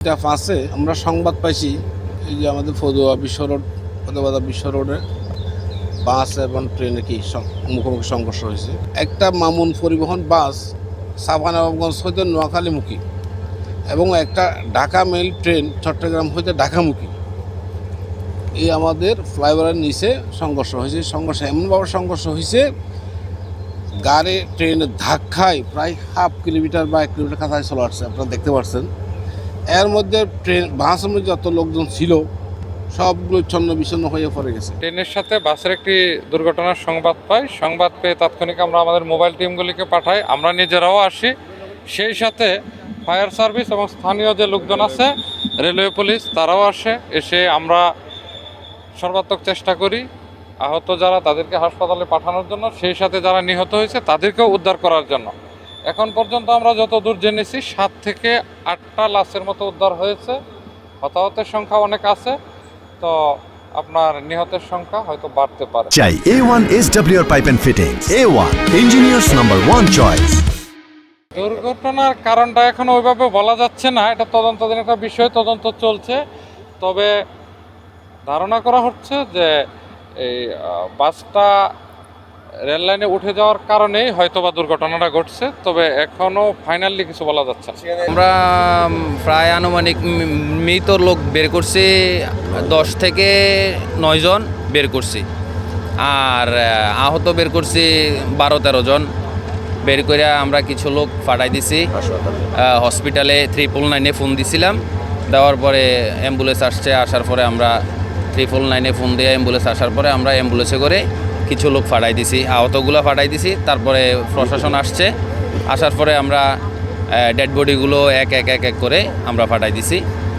এটা ফাঁসে আমরা সংবাদ পাইছি এই যে আমাদের ফতুয়া বিশ্ব রোড ফতেবাদা বিশ্ব রোডে বাস এবং ট্রেনে মুখোমুখি সংঘর্ষ হয়েছে। একটা মামুন পরিবহন বাস সাভানগঞ্জ হইতে নোয়াখালীমুখী এবং একটা ঢাকা মেল ট্রেন চট্টগ্রাম হইতে ঢাকামুখী এই আমাদের ফ্লাইওভারের নিচে সংঘর্ষ হয়েছে। সংঘর্ষ এমনভাবে সংঘর্ষ হয়েছে গাড়ি ট্রেনের ধাক্কায় প্রায় হাফ কিলোমিটার বা 1 কিলোমিটার কাছাকাছি চলে আসছে, আপনারা দেখতে পাচ্ছেন। এর মধ্যে বাসের মধ্যে যত লোকজন ছিল সবগুলো ছন্ন বিচ্ছন্ন হয়ে পড়ে গেছে। ট্রেনের সাথে বাসের একটি দুর্ঘটনার সংবাদ পেয়ে তাৎক্ষণিক আমরা আমাদের মোবাইল টিমগুলিকে পাঠাই, আমরা নিজেরাও আসি, সেই সাথে ফায়ার সার্ভিস এবং স্থানীয় যে লোকজন আছে রেলওয়ে পুলিশ তারাও এসে আমরা সর্বাত্মক চেষ্টা করি আহত যারা তাদেরকে হাসপাতালে পাঠানোর জন্য, সেই সাথে যারা নিহত হয়েছে তাদেরকেও উদ্ধার করার জন্য। এখন পর্যন্ত আমরা যত দূর জেনেছি 7 থেকে 8টা লাশের মতো উদ্ধার হয়েছে। হতাহতের সংখ্যা অনেক আছে, তো আপনার নিহতের সংখ্যা হয়তো বাড়তে পারে। চাই A1 SWR Pipe and Fittings, A1 Engineers number 1 choice। দুর্ঘটনার কারণটা এখনো ওইভাবে বলা যাচ্ছে না, এটা তদন্তাধীন একটা বিষয়, তদন্ত চলছে। তবে ধারণা করা হচ্ছে যে এই বাসটা রেল লাইনে উঠে যাওয়ার কারণেই হয়তোবা দুর্ঘটনাটা ঘটছে, তবে এখনো ফাইনালি কিছু বলা যাচ্ছে না। আমরা প্রায় আনুমানিক মৃত লোক বের করছি 10 থেকে 9 জন বের করছি, আর আহত বের করছি 12-13 জন। বের করে আমরা কিছু লোক পাঠাই দিছি হসপিটালে। 999-এ ফোন দিছিলাম, দেওয়ার পরে অ্যাম্বুলেন্স আসছে। আসার পরে আমরা 999-এ ফোন দিয়ে অ্যাম্বুলেন্স আসার পরে আমরা অ্যাম্বুলেন্সে করে কিছু লোক পাঠাই দিছি, আহতগুলো পাঠাই দিছি। তারপরে প্রশাসন আসছে, আসার পরে আমরা ডেড বডিগুলো এক এক করে আমরা পাঠাই দিছি।